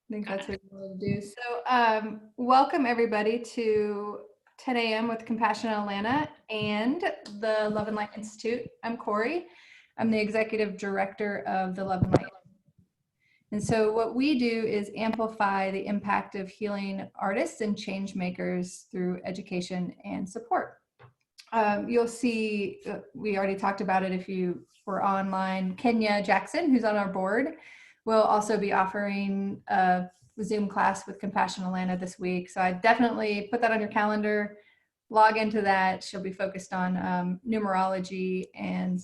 I think that's what you want to do. So welcome everybody to 10 a.m. with Compassion Atlanta and the Love and Light Institute. I'm Corey. I'm the executive director of the Love and Light. And so what we do is amplify the impact of healing artists and change makers through education and support. You'll see, we already talked about it if you were online, Kenya Jackson, who's on our board, will also be offering a Zoom class with Compassion Atlanta this week. So I definitely put that on your calendar, log into that. She'll be focused on numerology and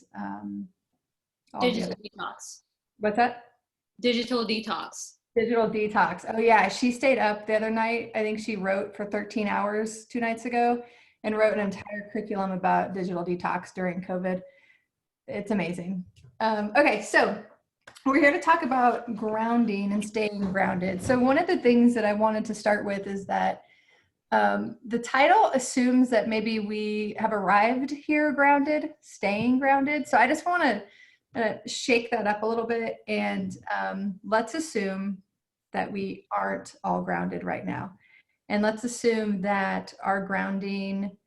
digital detox. What's that? Digital detox. Digital detox. Oh yeah, she stayed up the other night. I think she wrote for 13 hours 2 nights ago and wrote an entire curriculum about digital detox during COVID. It's amazing. Okay, so we're here to talk about grounding and staying grounded. So one of the things that I wanted to start with is that the title assumes that maybe we have arrived here grounded, staying grounded. So I just want to shake that up a little bit and let's assume that we aren't all grounded right now. And let's assume that our grounding,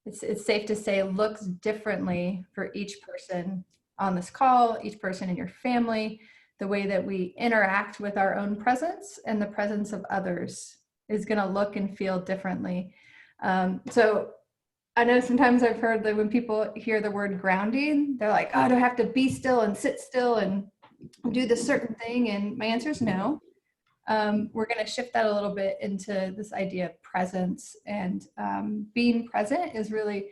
it's safe to say, looks differently for each person on this call, each person in your family. The way that we interact with our own presence and the presence of others is going to look and feel differently. So I know sometimes I've heard that when people hear the word grounding, they're like, oh, do I have to be still and sit still and do this certain thing? And my answer is no. We're going to shift that a little bit into this idea of presence, and being present is really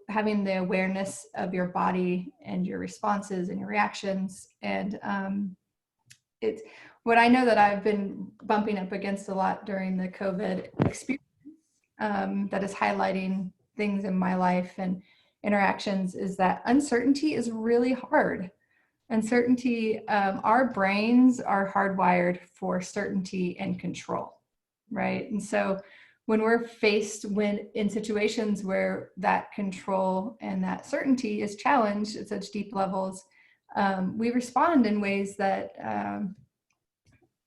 having the awareness of your body and your responses and your reactions. And it's what I know that I've been bumping up against a lot during the COVID experience that is highlighting things in my life and interactions is that uncertainty is really hard. Uncertainty, our brains are hardwired for certainty and control, right? And so when we're faced in situations where that control and that certainty is challenged at such deep levels, we respond in ways that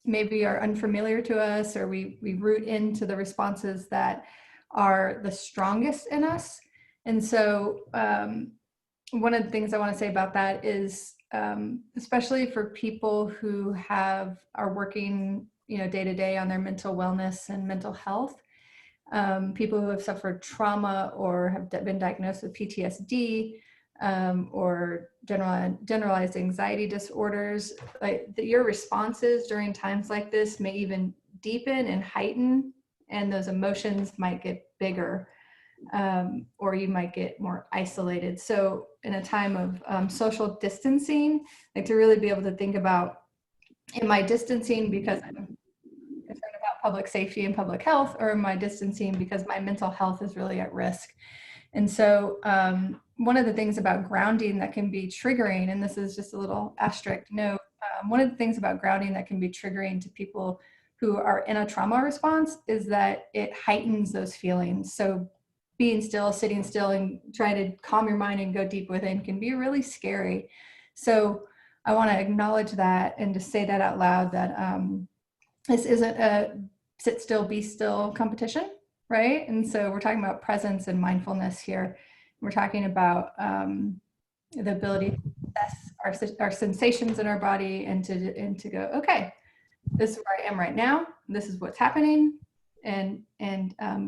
maybe are unfamiliar to us, or we root into the responses that are the strongest in us. And so one of the things I want to say about that is, especially for people who are working, day to day on their mental wellness and mental health, people who have suffered trauma or have been diagnosed with PTSD or generalized anxiety disorders, like your responses during times like this may even deepen and heighten, and those emotions might get bigger. Or you might get more isolated. So in a time of social distancing, like to really be able to think about, am I distancing because I'm concerned about public safety and public health, or am I distancing because my mental health is really at risk? And so one of the things about grounding that can be triggering, and this is just a little asterisk note, one of the things about grounding that can be triggering to people who are in a trauma response is that it heightens those feelings. So being still, sitting still, and trying to calm your mind and go deep within can be really scary. So I want to acknowledge that and to say that out loud, that this isn't a sit still, be still competition, right? And so we're talking about presence and mindfulness here. We're talking about the ability to assess our sensations in our body and to go, okay, this is where I am right now. This is what's happening. And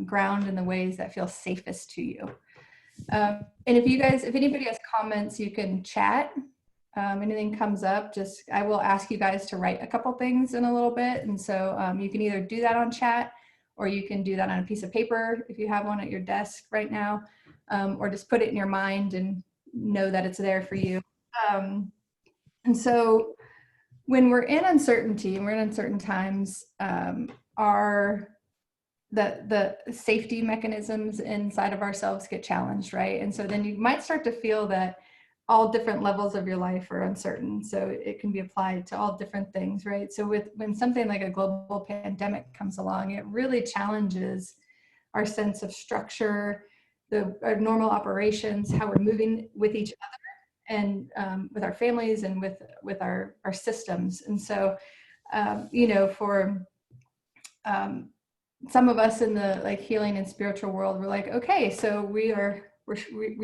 ground in the ways that feel safest to you. And if anybody has comments, you can chat. Anything comes up, I will ask you guys to write a couple things in a little bit. And so you can either do that on chat, or you can do that on a piece of paper if you have one at your desk right now, or just put it in your mind and know that it's there for you. And so when we're in uncertainty and we're in uncertain times, the safety mechanisms inside of ourselves get challenged, right? And so then you might start to feel that all different levels of your life are uncertain. So it can be applied to all different things, right? So when something like a global pandemic comes along, it really challenges our sense of structure, our normal operations, how we're moving with each other and with our families and with our systems. And so For some of us in the like healing and spiritual world, we're like, okay, so we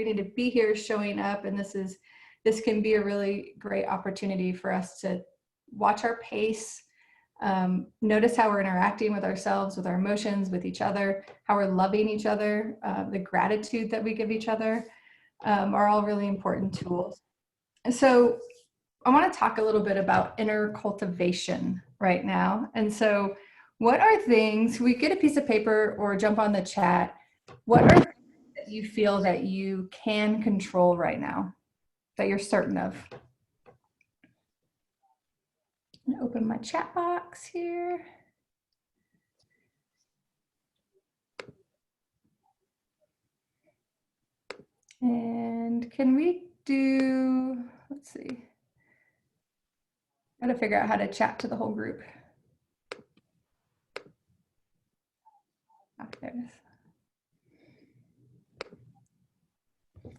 need to be here showing up, and this can be a really great opportunity for us to watch our pace, notice how we're interacting with ourselves, with our emotions, with each other, how we're loving each other, the gratitude that we give each other, are all really important tools. And so I want to talk a little bit about inner cultivation right now. And so what are things, we get a piece of paper or jump on the chat, what are things that you feel that you can control right now, that you're certain of? I'm gonna open my chat box here. And can we do, let's see. Got to figure out how to chat to the whole group. Oh, there it is.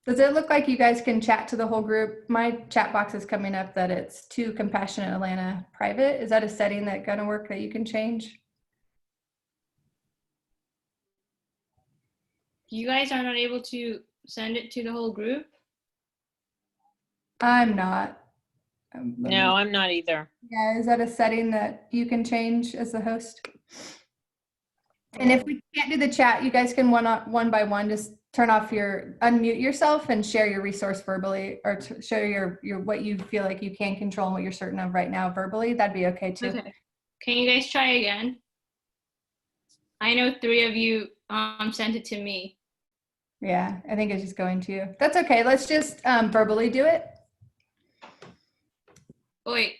Does it look like you guys can chat to the whole group? My chat box is coming up that it's to Compassionate Atlanta private. Is that a setting that's gonna work that you can change? You guys are not able to send it to the whole group? I'm not. No, I'm not either. Yeah, is that a setting that you can change as the host? And if we can't do the chat, you guys can one by one just unmute yourself and share your resource verbally, or show your what you feel like you can control and what you're certain of right now verbally. That'd be okay too. Okay. Can you guys try again? I know 3 of you sent it to me. Yeah, I think it's just going to you. That's okay. Let's just verbally do it. Oh, wait.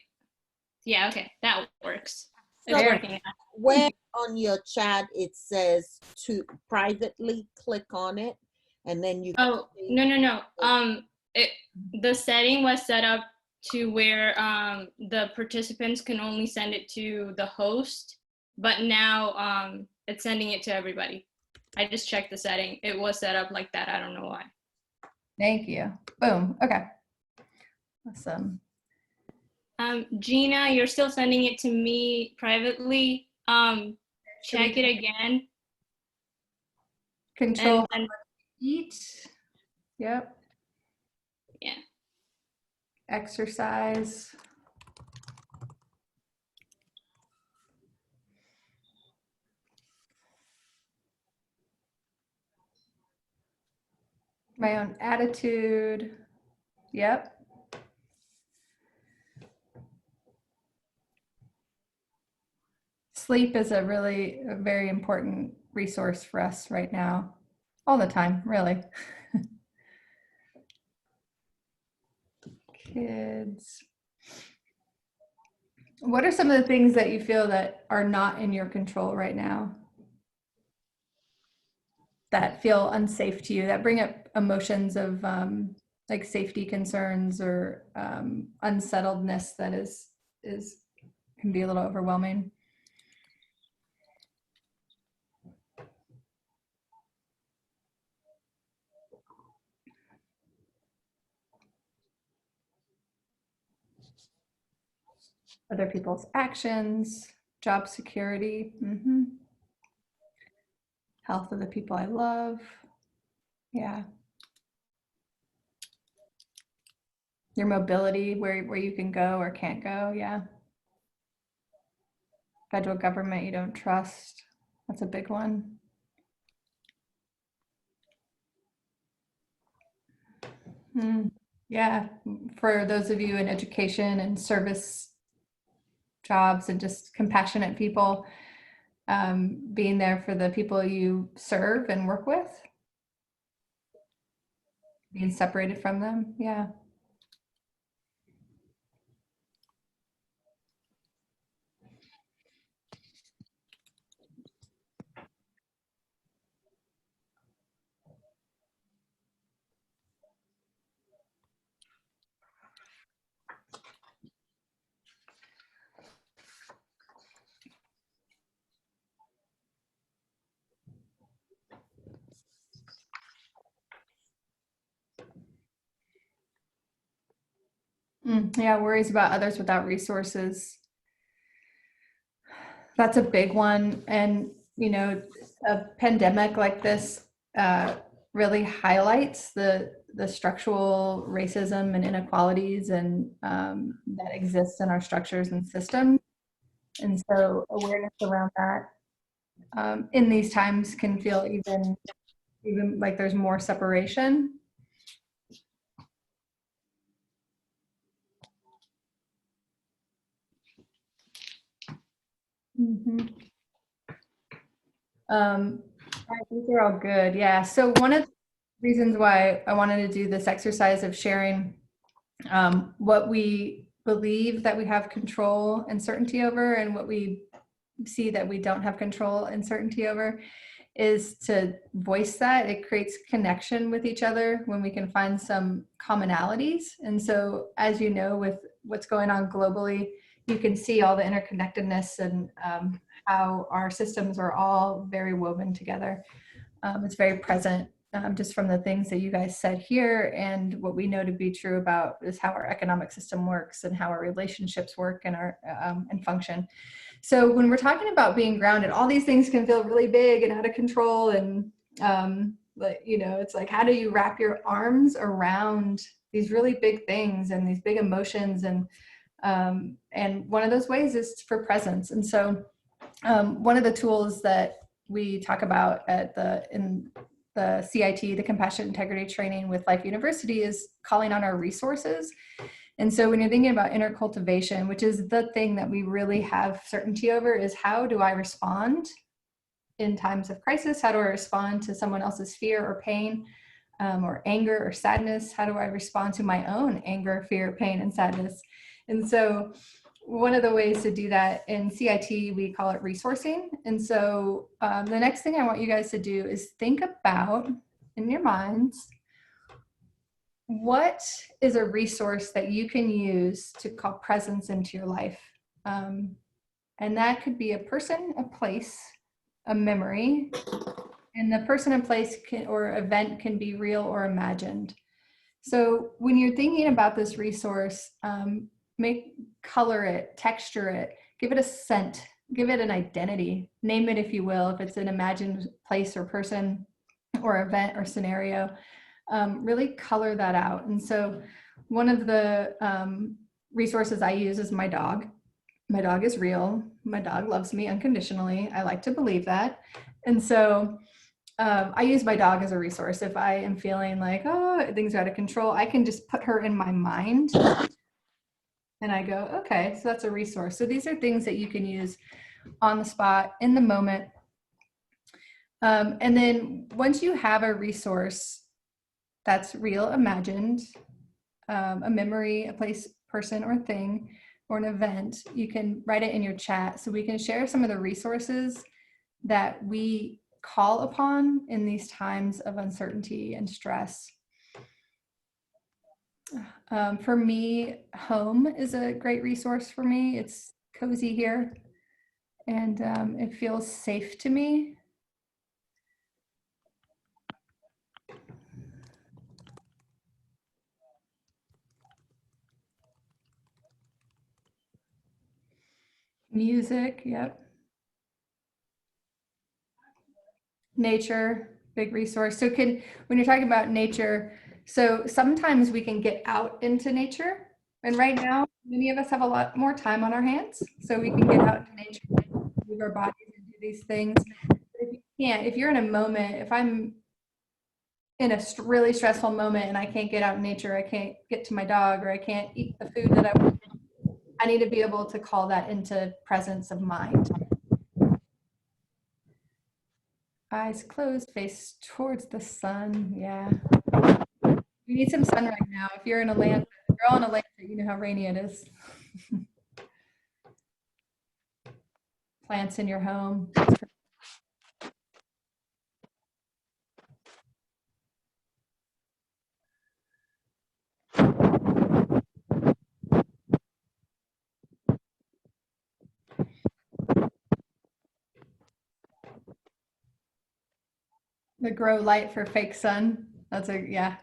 Yeah, okay. That works. It's So working. where on your chat it says to privately click on it, and then you Oh, no. The setting was set up to where the participants can only send it to the host, but now it's sending it to everybody. I just checked the setting. It was set up like that. I don't know why. Thank you. Boom. Okay. Awesome. Gina, you're still sending it to me privately. Check it again. Control And eat. Yep. yeah. Exercise. My own attitude. Yep. Sleep is a very important resource for us right now. All the time, really. Kids. What are some of the things that you feel that are not in your control right now? That feel unsafe to you, that bring up emotions of like safety concerns or unsettledness that can be a little overwhelming. Other people's actions, job security, health of the people I love. Yeah. Your mobility, where you can go or can't go. Yeah. Federal government you don't trust. That's a big one. Yeah. For those of you in education and service jobs and just compassionate people, being there for the people you serve and work with, being separated from them. Yeah. Yeah, worries about others without resources. That's a big one. And, you know, a pandemic like this really highlights the structural racism and inequalities and that exist in our structures and systems. And so awareness around that in these times can feel even like there's more separation. Mm-hmm. I think they're all good. Yeah. So one of the reasons why I wanted to do this exercise of sharing what we believe that we have control and certainty over, and what we see that we don't have control and certainty over, is to voice that. It creates connection with each other when we can find some commonalities. And so, as you know, with what's going on globally, you can see all the interconnectedness and how our systems are all very woven together. It's very present just from the things that you guys said here, and what we know to be true about is how our economic system works and how our relationships work and our and function. So when we're talking about being grounded, all these things can feel really big and out of control. And but, you know, it's like, how do you wrap your arms around these really big things and these big emotions? And one of those ways is for presence. And so one of the tools that we talk about in the CIT, the Compassion Integrity Training with Life University, is calling on our resources. And so when you're thinking about inner cultivation, which is the thing that we really have certainty over, is how do I respond in times of crisis? How do I respond to someone else's fear or pain or anger or sadness? How do I respond to my own anger, fear, pain, and sadness? And so one of the ways to do that in CIT, we call it resourcing. And so the next thing I want you guys to do is think about, in your minds, what is a resource that you can use to call presence into your life? And that could be a person, a place, a memory. And the person and place or event can be real or imagined. So when you're thinking about this resource, color it, texture it, give it a scent, give it an identity, name it if you will, if it's an imagined place or person or event or scenario. Really color that out. And so one of the resources I use is my dog. My dog is real. My dog loves me unconditionally. I like to believe that. And so I use my dog as a resource. If I am feeling like, oh, things are out of control, I can just put her in my mind and I go, okay, so that's a resource. So these are things that you can use on the spot, in the moment. And then once you have a resource that's real, imagined, a memory, a place, person, or thing, or an event, you can write it in your chat so we can share some of the resources that we call upon in these times of uncertainty and stress. For me, home is a great resource for me. It's cozy here and it feels safe to me. Music, yep. Nature, big resource. So when you're talking about nature, so sometimes we can get out into nature. And right now, many of us have a lot more time on our hands. So we can get out into nature, move our bodies and do these things. But if you can't, if you're in a moment, if I'm in a really stressful moment and I can't get out in nature, I can't get to my dog, or I can't eat the food that I want, I need to be able to call that into presence of mind. Eyes closed, face towards the sun. Yeah. We need some sun right now. If you're in Atlanta, if you're all in Atlanta, you know how rainy it is. Plants in your home. The grow light for fake sun. That's yeah.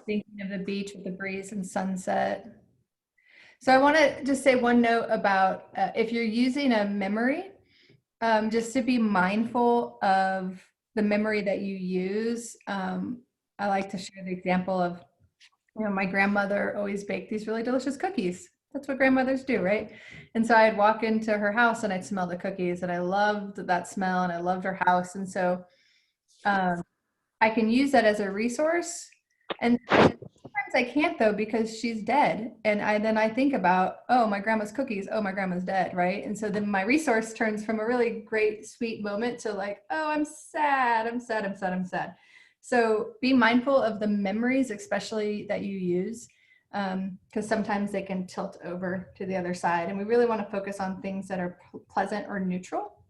thinking of the beach with the breeze and sunset. So I want to just say one note about if you're using a memory, just to be mindful of the memory that you use. I like to share the example of, my grandmother always baked these really delicious cookies. That's what grandmothers do, right? And so I'd walk into her house and I'd smell the cookies, and I loved that smell, and I loved her house. And so I can use that as a resource. And sometimes I can't, though, because she's dead. And then I think about, oh, my grandma's cookies. Oh, my grandma's dead, right? And so then my resource turns from a really great, sweet moment to like, oh, I'm sad, I'm sad, I'm sad, I'm sad. So be mindful of the memories, especially that you use, because sometimes they can tilt over to the other side. And we really want to focus on things that are pleasant or neutral.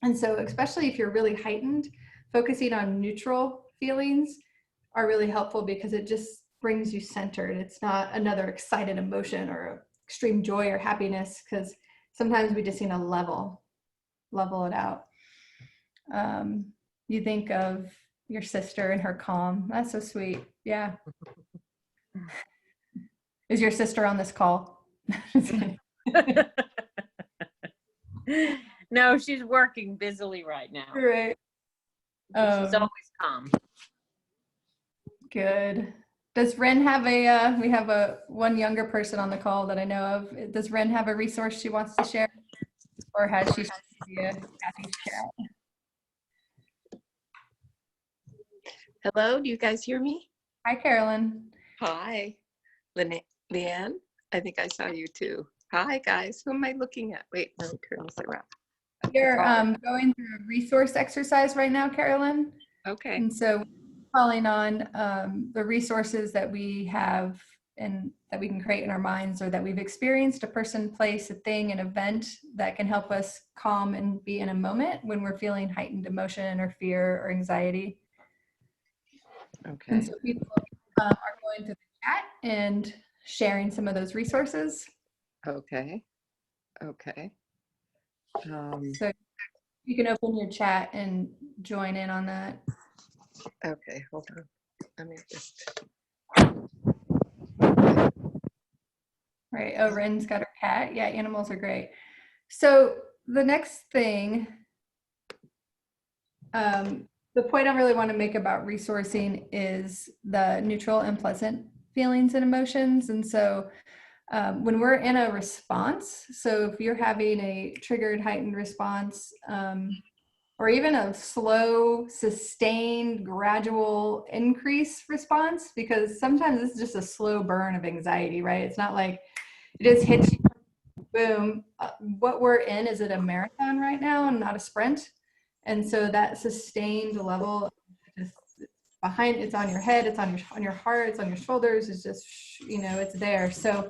And so especially if you're really heightened, focusing on neutral feelings are really helpful, because it just brings you centered. It's not another excited emotion or extreme joy or happiness, because sometimes we just need to level it out. You think of your sister and her calm. That's so sweet. Yeah. Is your sister on this call? No, she's working busily right now. Right. She's always calm. Good. Does Ren have we have one younger person on the call that I know of. Does Ren have a resource she wants to share? Or has she shared Kathy's chat? Hello, do you guys hear me? Hi, Carolyn. Hi, Leanne. I think I saw you too. Hi, guys. Who am I looking at? Wait, let me turn this around. You're going through a resource exercise right now, Carolyn. Okay. And so calling on the resources that we have and that we can create in our minds, or that we've experienced, a person, place, a thing, an event that can help us calm and be in a moment when we're feeling heightened emotion or fear or anxiety. Okay. And so people are going through the chat and sharing some of those resources. Okay. Okay. So you can open your chat and join in on that. Okay, hold on. Let me just. Right. Oh, Ren's got her cat. Yeah, animals are great. So the next thing, the point I really want to make about resourcing is the neutral and pleasant feelings and emotions. And so when we're in a response, so if you're having a triggered, heightened response, or even a slow, sustained, gradual increase response, because sometimes this is just a slow burn of anxiety, right? It's not like it just hits you, boom. What we're in is at a marathon right now and not a sprint. And so that sustained level, just behind, it's on your head, it's on your heart, it's on your shoulders, it's just, it's there. So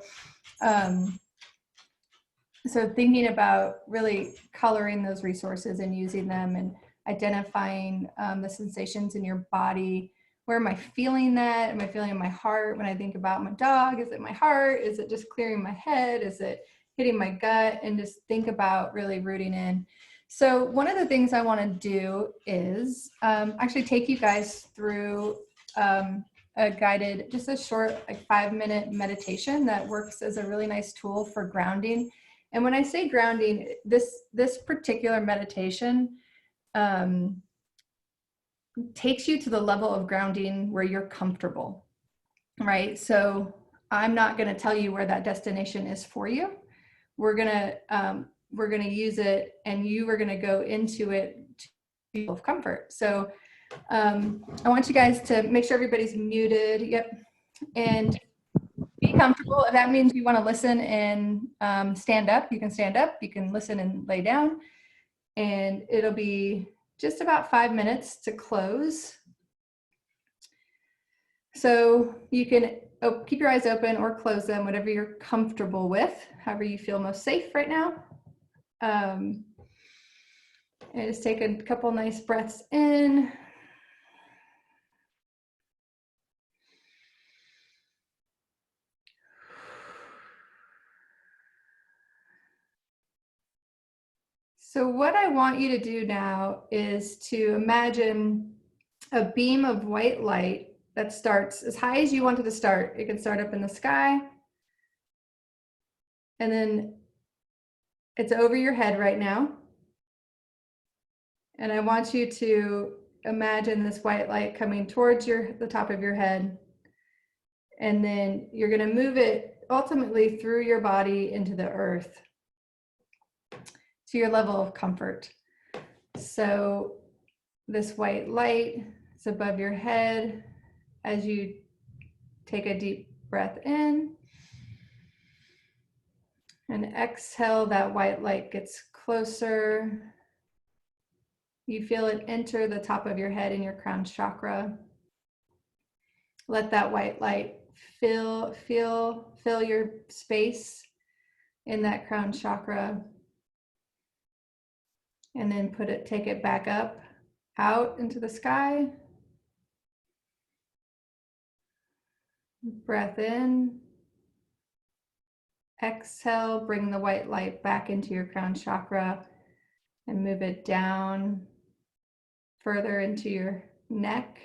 so thinking about really coloring those resources and using them, and identifying the sensations in your body. Where am I feeling that? Am I feeling in my heart when I think about my dog? Is it my heart? Is it just clearing my head? Is it hitting my gut? And just think about really rooting in. So one of the things I want to do is actually take you guys through a guided, just a short, like 5-minute meditation that works as a really nice tool for grounding. And when I say grounding, this particular meditation takes you to the level of grounding where you're comfortable, right? So I'm not going to tell you where that destination is for you. We're gonna use it, and you are going to go into it to feel comfort. So I want you guys to make sure everybody's muted. Yep, and be comfortable. If that means you want to listen and stand up, you can stand up. You can listen and lay down. And it'll be just about 5 minutes to close. So you can keep your eyes open or close them, whatever you're comfortable with, however you feel most safe right now. And just take a couple nice breaths in. So what I want you to do now is to imagine a beam of white light that starts as high as you want it to start. It can start up in the sky, and then it's over your head right now. And I want you to imagine this white light coming towards the top of your head. And then you're going to move it ultimately through your body into the earth to your level of comfort. So this white light is above your head as you take a deep breath in and exhale. That white light gets closer. You feel it enter the top of your head in your crown chakra. Let that white light fill your space in that crown chakra. And then take it back up, out into the sky. Breath in. Exhale, bring the white light back into your crown chakra and move it down further into your neck.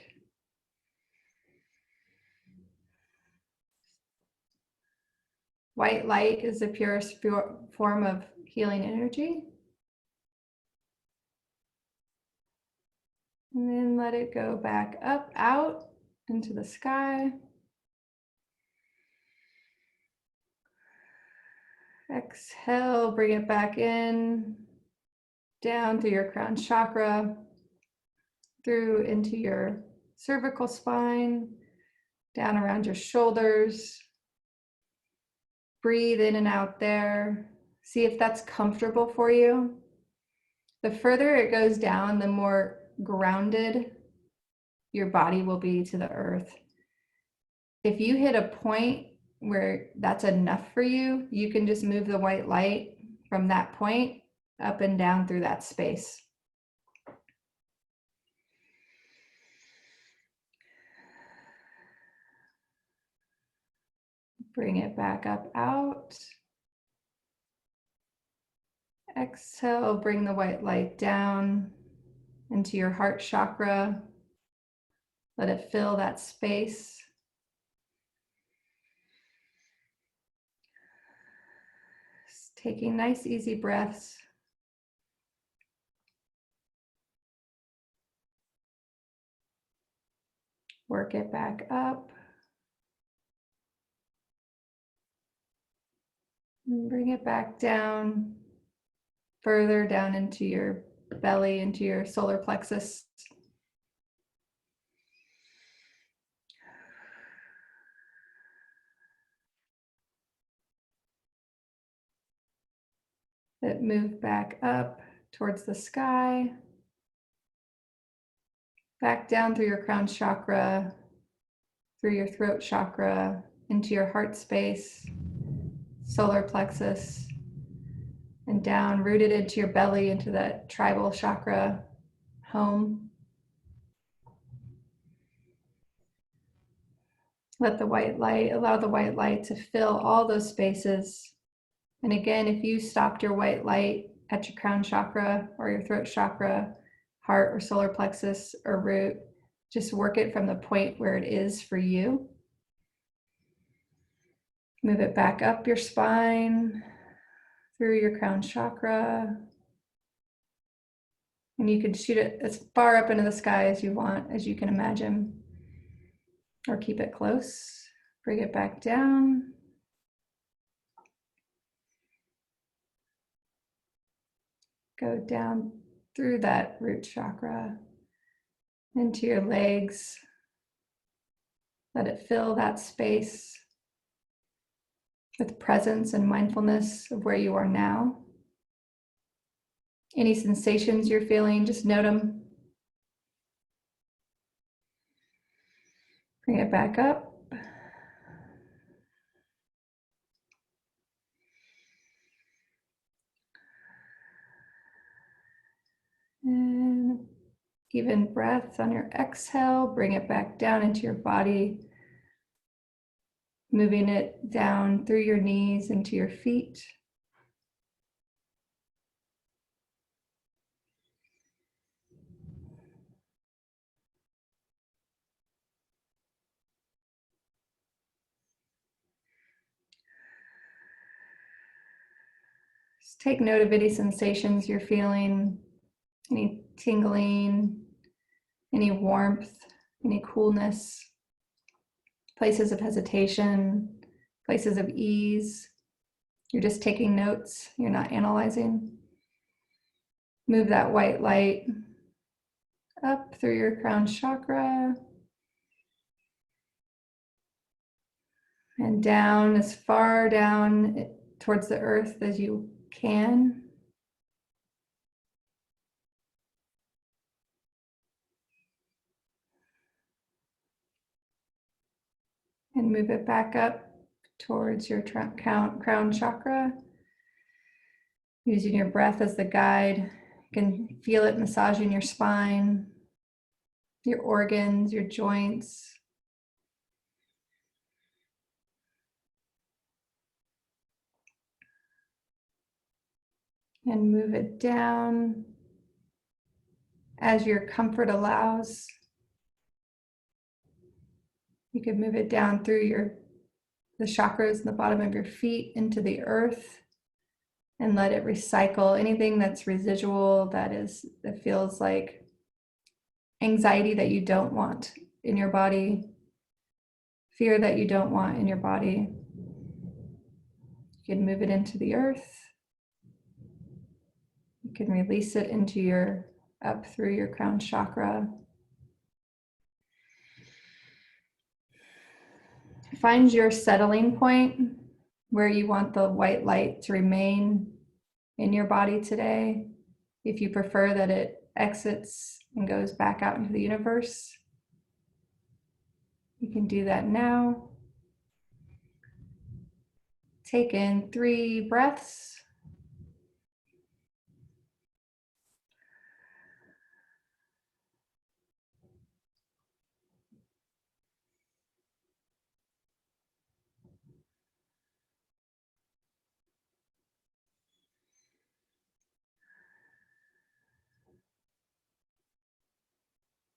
White light is the purest form of healing energy. And then let it go back up, out into the sky. Exhale, bring it back in, down through your crown chakra, through into your cervical spine, down around your shoulders. Breathe in and out there. See if that's comfortable for you. The further it goes down, the more grounded your body will be to the earth. If you hit a point where that's enough for you, you can just move the white light from that point up and down through that space. Bring it back up, out. Exhale, bring the white light down into your heart chakra. Let it fill that space. Just taking nice, easy breaths. Work it back up. And bring it back down, further down into your belly, into your solar plexus. Let it move back up towards the sky, back down through your crown chakra, through your throat chakra, into your heart space, solar plexus, and down, rooted into your belly, into that tribal chakra, home. Let the white light, allow the white light to fill all those spaces. And again, if you stopped your white light at your crown chakra or your throat chakra, heart or solar plexus or root, just work it from the point where it is for you. Move it back up your spine, through your crown chakra. And you can shoot it as far up into the sky as you want, as you can imagine, or keep it close. Bring it back down. Go down through that root chakra into your legs. Let it fill that space with presence and mindfulness of where you are now. Any sensations you're feeling, just note them. Bring it back up. And even breath on your exhale, bring it back down into your body, moving it down through your knees into your feet. Just take note of any sensations you're feeling, any tingling, any warmth, any coolness, places of hesitation, places of ease. You're just taking notes, you're not analyzing. Move that white light up through your crown chakra and down as far down towards the earth as you can. And move it back up towards your crown chakra. Using your breath as the guide. You can feel it massaging your spine, your organs, your joints. And move it down as your comfort allows. You can move it down through the chakras in the bottom of your feet into the earth and let it recycle anything that's residual, that feels like anxiety that you don't want in your body, fear that you don't want in your body. You can move it into the earth. You can release it up through your crown chakra. Find your settling point where you want the white light to remain in your body today. If you prefer that it exits and goes back out into the universe, you can do that now. Take in 3 breaths.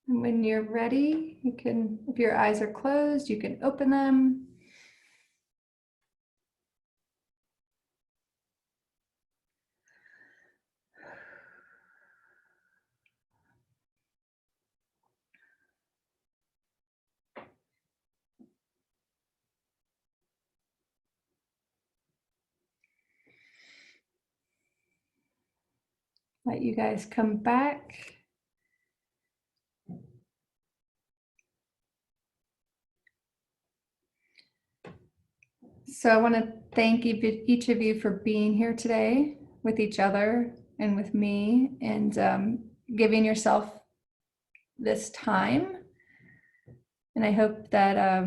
And when you're ready, you can, if your eyes are closed, you can open them. Let you guys come back. So I want to thank each of you for being here today with each other and with me, and giving yourself this time. And I hope that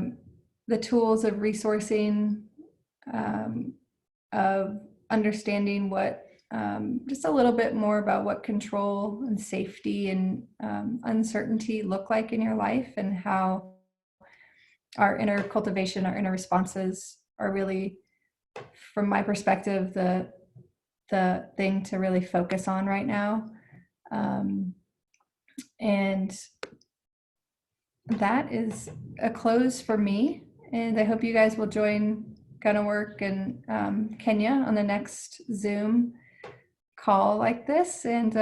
the tools of resourcing, of understanding what, just a little bit more about what control and safety and uncertainty look like in your life, and how our inner cultivation, our inner responses are really, from my perspective, the thing to really focus on right now. And that is a close for me. And I hope you guys will join Gonna Work and Kenya on the next Zoom call like this, and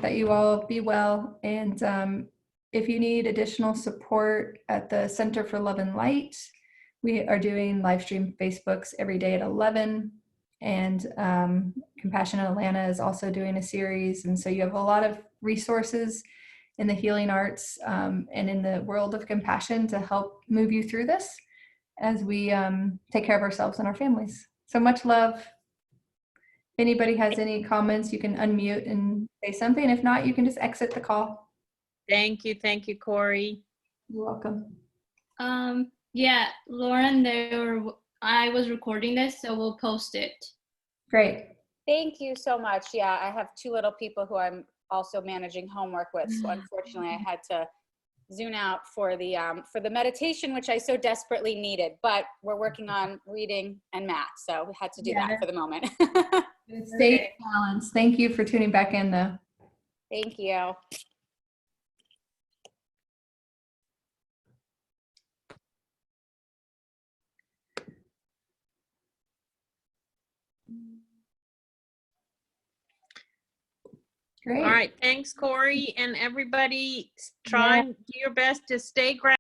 that you all be well. And if you need additional support at the Center for Love and Light, we are doing live stream Facebooks every day at 11. And Compassion in Atlanta is also doing a series. And so you have a lot of resources in the healing arts and in the world of compassion to help move you through this as we take care of ourselves and our families. So much love. If anybody has any comments, you can unmute and say something. If not, you can just exit the call. Thank you, Corey. You're welcome. Yeah, Lauren, I was recording this, so we'll post it. Great. Thank you so much. Yeah, I have 2 little people who I'm also managing homework with, so unfortunately I had to zoom out for the meditation, which I so desperately needed, but we're working on reading and math, so we had to do that for the moment. Safe balance. Thank you for tuning back in, though. Thank you. Great. All right, thanks, Corey, and everybody, try and do your best to stay grounded.